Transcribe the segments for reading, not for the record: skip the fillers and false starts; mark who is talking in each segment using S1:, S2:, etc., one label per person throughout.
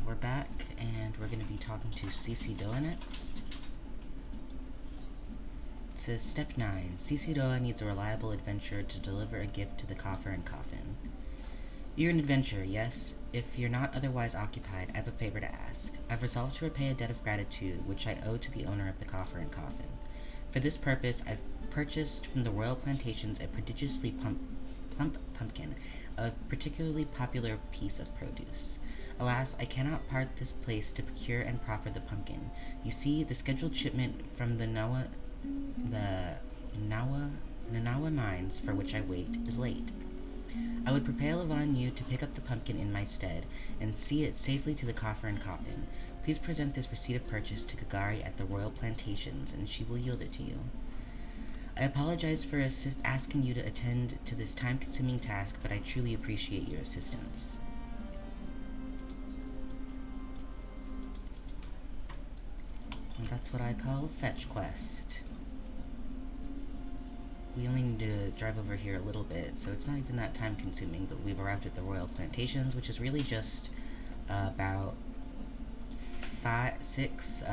S1: we're back, and we're going to be talking to CC Doa next. It says, Step 9. CC Doa needs a reliable adventurer to deliver a gift to the coffer and coffin. You're an adventurer, yes? If you're not otherwise occupied, I have a favor to ask. I've resolved to repay a debt of gratitude which I owe to the owner of the coffer and coffin. For this purpose, I've purchased from the royal plantations a prodigiously plump pumpkin, a particularly popular piece of produce. Alas, I cannot part this place to procure and proffer the pumpkin. You see, the scheduled shipment from the Nanawa mines for which I wait is late. I would prevail upon you to pick up the pumpkin in my stead, and see it safely to the coffer and coffin. Please present this receipt of purchase to Gagari at the royal plantations, and she will yield it to you. I apologize for asking you to attend to this time-consuming task, but I truly appreciate your assistance. And that's what I call a fetch quest. We only need to drive over here a little bit, so it's not even that time-consuming, but we've arrived at the royal plantations, which is really just about 6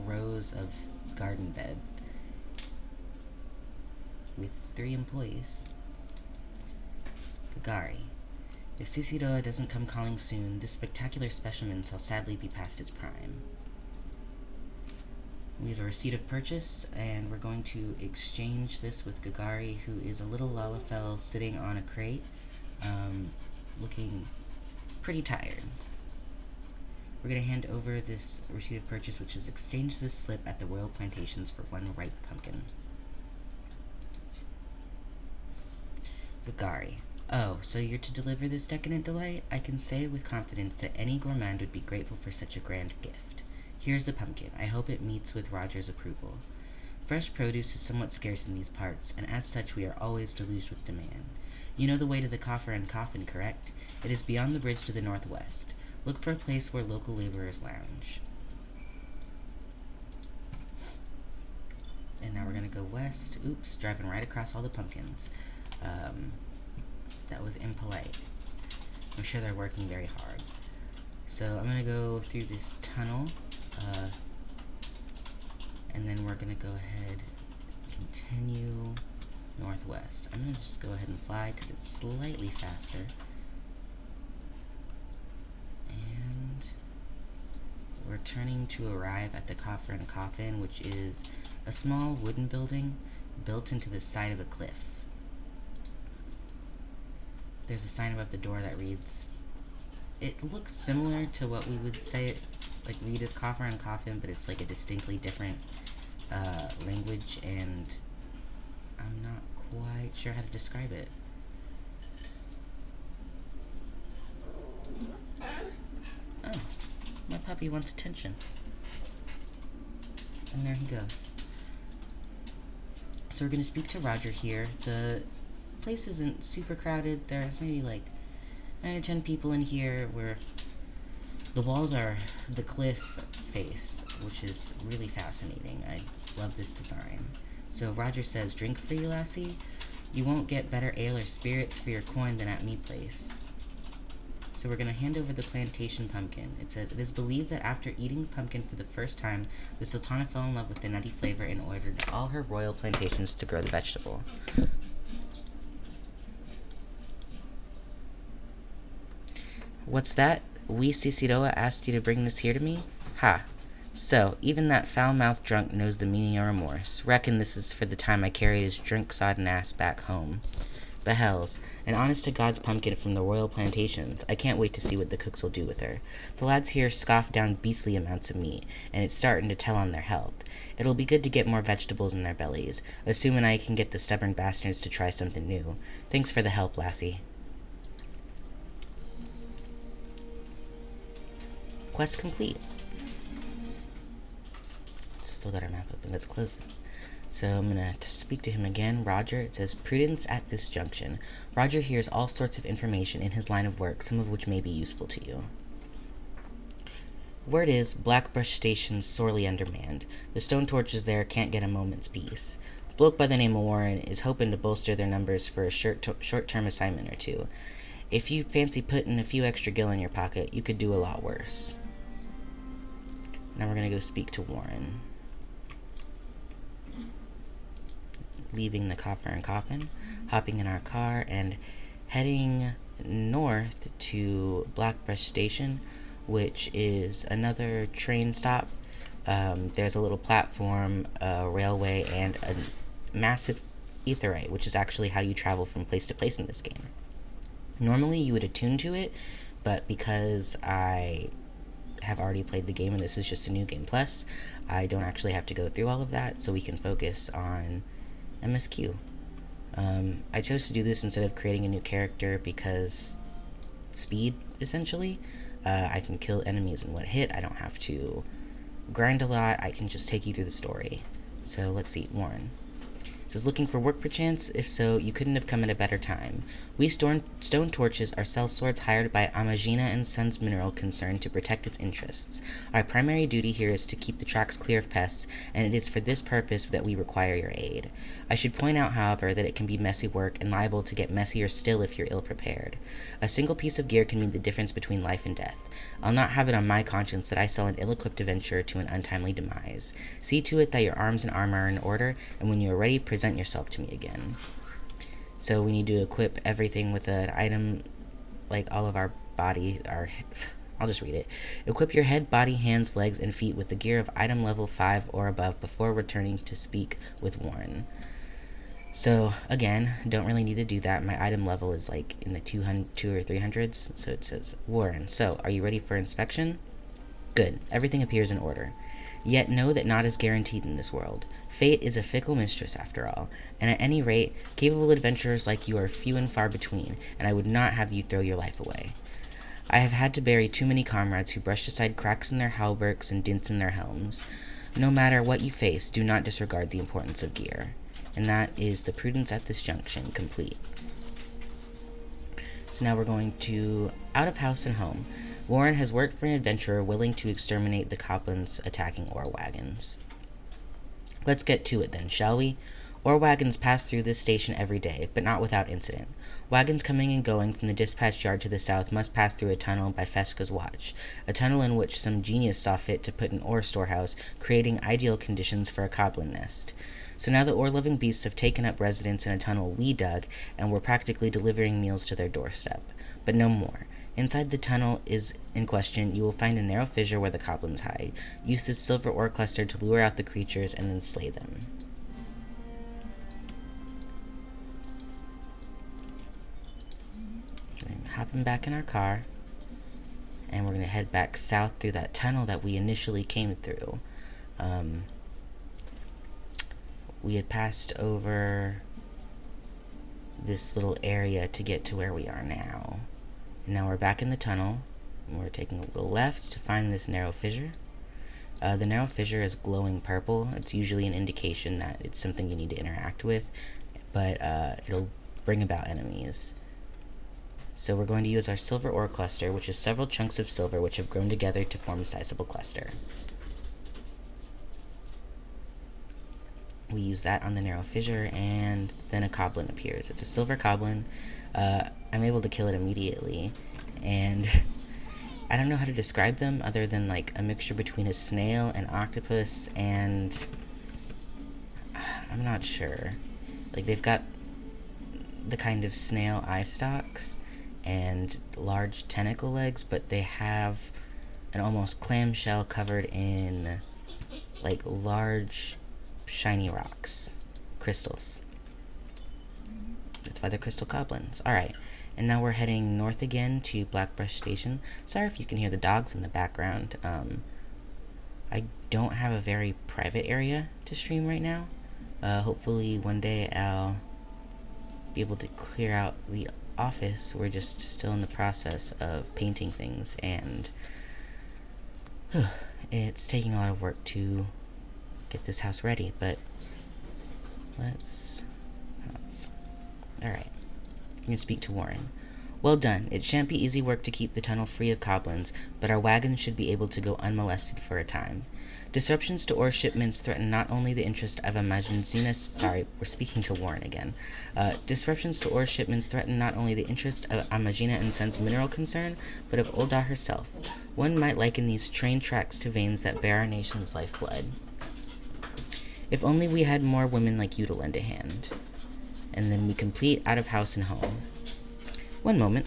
S1: rows of garden bed with 3 employees. Gagari. If CC Doa doesn't come calling soon, this spectacular specimen shall sadly be past its prime. We have a receipt of purchase, and we're going to exchange this with Gagari, who is a little Lalafell sitting on a crate, looking pretty tired. We're going to hand over this receipt of purchase, which is exchange this slip at the royal plantations for 1 ripe pumpkin. Gagari. Oh, so you're to deliver this decadent delight? I can say with confidence that any gourmand would be grateful for such a grand gift. Here's the pumpkin. I hope it meets with Roger's approval. Fresh produce is somewhat scarce in these parts, and as such we are always deluged with demand. You know the way to the coffer and coffin, correct? It is beyond the bridge to the northwest. Look for a place where local laborers lounge. And now we're going to go west. Oops, driving right across all the pumpkins. That was impolite. I'm sure they're working very hard. So I'm going to go through this tunnel, and then we're going to go ahead and continue northwest. I'm going to just go ahead and fly because it's slightly faster. And we're turning to arrive at the coffer and coffin, which is a small wooden building built into the side of a cliff. There's a sign above the door that reads, it looks similar to what we would say read as coffer and coffin, but it's like a distinctly different language, and I'm not quite sure how to describe it. Oh, my puppy wants attention. And there he goes. So we're going to speak to Roger here. The place isn't super crowded. There's maybe like 9 or 10 people in here, where the walls are the cliff face, which is really fascinating. I love this design. So Roger says, drink free, lassie? You won't get better ale or spirits for your coin than at me place. So we're going to hand over the plantation pumpkin. It says, it is believed that after eating the pumpkin for the first time, the Sultana fell in love with the nutty flavor and ordered all her royal plantations to grow the vegetable. What's that? We, CC Doa, asked you to bring this here to me? Ha. So, even that foul-mouthed drunk knows the meaning of remorse. Reckon this is for the time I carried his drink-sodden ass back home. But hells, an honest-to-God's pumpkin from the royal plantations. I can't wait to see what the cooks will do with her. The lads here scoff down beastly amounts of meat, and it's starting to tell on their health. It'll be good to get more vegetables in their bellies, assuming I can get the stubborn bastards to try something new. Thanks for the help, lassie. Quest complete. Still got our map open. Let's close it. So I'm going to speak to him again. Roger, it says, prudence at this junction. Roger hears all sorts of information in his line of work, some of which may be useful to you. Word is, Blackbrush Station's sorely undermanned. The stone torches there can't get a moment's peace. Bloke by the name of Warren is hoping to bolster their numbers for a short-term assignment or two. If you fancy putting a few extra gil in your pocket, you could do a lot worse. Now we're gonna go speak to Warren. Leaving the coffer and coffin, hopping in our car, and heading north to Blackbrush Station, which is another train stop. There's a little platform, a railway, and a massive etherite, which is actually how you travel from place to place in this game. Normally you would attune to it, but because I have already played the game and this is just a new game plus, I don't actually have to go through all of that, so we can focus on MSQ. I chose to do this instead of creating a new character because speed, essentially. I can kill enemies in one hit. I don't have to grind a lot. I can just take you through the story. So let's see, Warren. It says, looking for work perchance? If so, you couldn't have come at a better time. We stone torches are sellswords hired by Amagina and Sons Mineral Concern to protect its interests. Our primary duty here is to keep the tracks clear of pests, and it is for this purpose that we require your aid. I should point out, however, that it can be messy work and liable to get messier still if you're ill-prepared. A single piece of gear can mean the difference between life and death. I'll not have it on my conscience that I sell an ill-equipped adventurer to an untimely demise. See to it that your arms and armor are in order, and when you are ready, present yourself to me again. So we need to equip everything with an item, like all of our body, I'll just read it. Equip your head, body, hands, legs, and feet with the gear of item level 5 or above before returning to speak with Warren. So, again, don't really need to do that. My item level is like in the 200 or 300s. So it says, Warren, so are you ready for inspection? Good. Everything appears in order. Yet know that naught is guaranteed in this world. Fate is a fickle mistress, after all, and at any rate, capable adventurers like you are few and far between, and I would not have you throw your life away. I have had to bury too many comrades who brushed aside cracks in their hauberks and dints in their helms. No matter what you face, do not disregard the importance of gear. And that is the prudence at this junction complete. So now we're going to out of house and home. Warren has worked for an adventurer willing to exterminate the goblins attacking ore wagons. Let's get to it then, shall we? Ore wagons pass through this station every day, but not without incident. Wagons coming and going from the dispatch yard to the south must pass through a tunnel by Fesca's watch, a tunnel in which some genius saw fit to put an ore storehouse, creating ideal conditions for a goblin nest. So now the ore-loving beasts have taken up residence in a tunnel we dug, and we're practically delivering meals to their doorstep. But no more. Inside the tunnel is in question, you will find a narrow fissure where the goblins hide. Use this silver ore cluster to lure out the creatures and then slay them. Hopping back in our car, and we're going to head back south through that tunnel that we initially came through. We had passed over this little area to get to where we are now. And now we're back in the tunnel, and we're taking a little left to find this narrow fissure. The narrow fissure is glowing purple. It's usually an indication that it's something you need to interact with, but it'll bring about enemies. So we're going to use our silver ore cluster, which is several chunks of silver which have grown together to form a sizable cluster. We use that on the narrow fissure, and then a goblin appears. It's a silver goblin. I'm able to kill it immediately, and I don't know how to describe them other than like a mixture between a snail, an octopus, and I'm not sure. Like, they've got the kind of snail eye stalks and large tentacle legs, but they have an almost clamshell covered in like large shiny rocks, crystals. That's why they're crystal goblins. Alright, and now we're heading north again to Blackbrush Station. Sorry if you can hear the dogs in the background. I don't have a very private area to stream right now. Hopefully one day I'll be able to clear out the office. We're just still in the process of painting things, and it's taking a lot of work to get this house ready, but let's alright. I'm gonna speak to Warren. Well done. It shan't be easy work to keep the tunnel free of goblins, but our wagons should be able to go unmolested for a time. Disruptions to ore shipments threaten not only the interest of Sorry, we're speaking to Warren again. Disruptions to ore shipments threaten not only the interest of Amagina and Sen's mineral concern, but of Ulda herself. One might liken these train tracks to veins that bear our nation's lifeblood. If only we had more women like you to lend a hand. And then we complete out of house and home. One moment.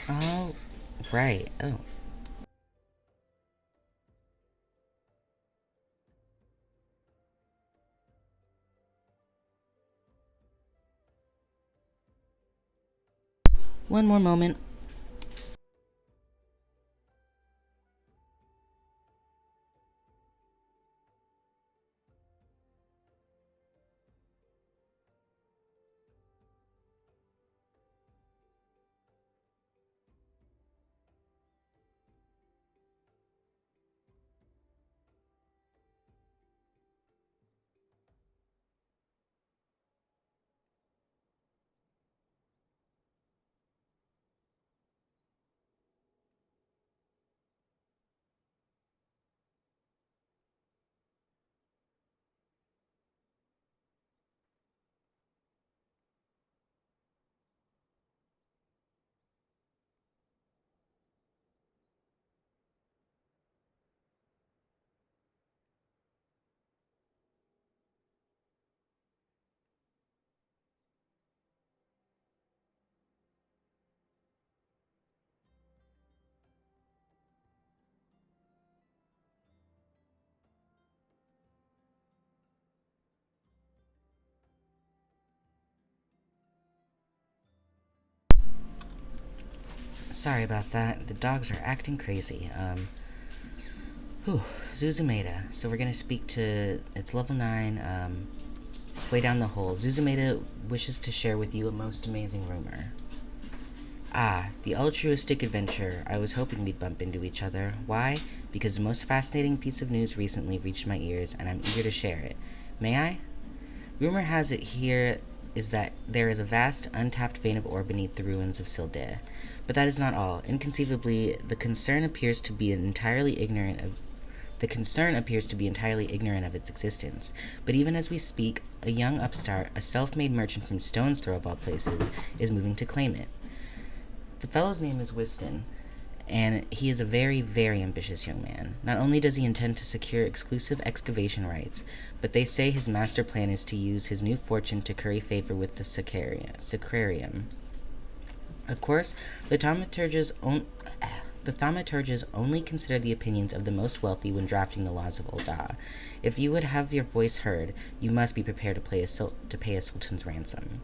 S1: Oh, right. Oh. One more moment. Sorry about that. The dogs are acting crazy. Whew. Zuzumeda. So we're gonna speak to. It's level 9. It's way down the hole. Zuzumeda wishes to share with you a most amazing rumor. Ah, the altruistic adventure. I was hoping we'd bump into each other. Why? Because the most fascinating piece of news recently reached my ears, and I'm eager to share it. May I? Rumor has it here is that there is a vast, untapped vein of ore beneath the ruins of Silde. But that is not all. Inconceivably, the concern appears to be entirely ignorant of its existence. But even as we speak, a young upstart, a self-made merchant from Stone's Throw of all places, is moving to claim it. The fellow's name is Whiston, and he is a very, very ambitious young man. Not only does he intend to secure exclusive excavation rights, but they say his master plan is to use his new fortune to curry favor with the Sacrarium. Of course, the thaumaturges only consider the opinions of the most wealthy when drafting the laws of Ulda. If you would have your voice heard, you must be prepared to pay a sultan's ransom.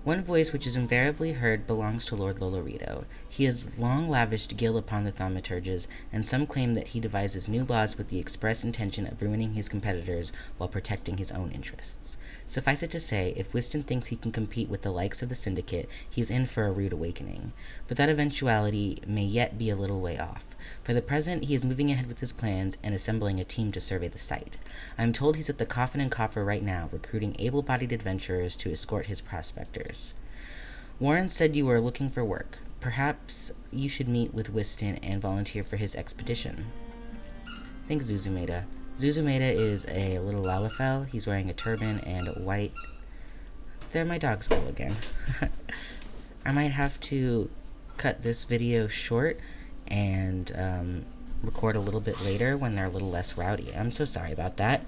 S1: One voice which is invariably heard belongs to Lord Lolorito. He has long lavished gil upon the thaumaturges, and some claim that he devises new laws with the express intention of ruining his competitors while protecting his own interests. Suffice it to say, if Whiston thinks he can compete with the likes of the Syndicate, he's in for a rude awakening. But that eventuality may yet be a little way off. For the present, he is moving ahead with his plans and assembling a team to survey the site. I am told he's at the Coffin and Coffer right now, recruiting able-bodied adventurers to escort his prospectors. Warren said you were looking for work. Perhaps you should meet with Whiston and volunteer for his expedition. Thanks, Zuzumeda. Zuzumeda is a little Lalafell. He's wearing a turban and a white... There my dogs go again. I might have to cut this video short and record a little bit later when they're a little less rowdy. I'm so sorry about that.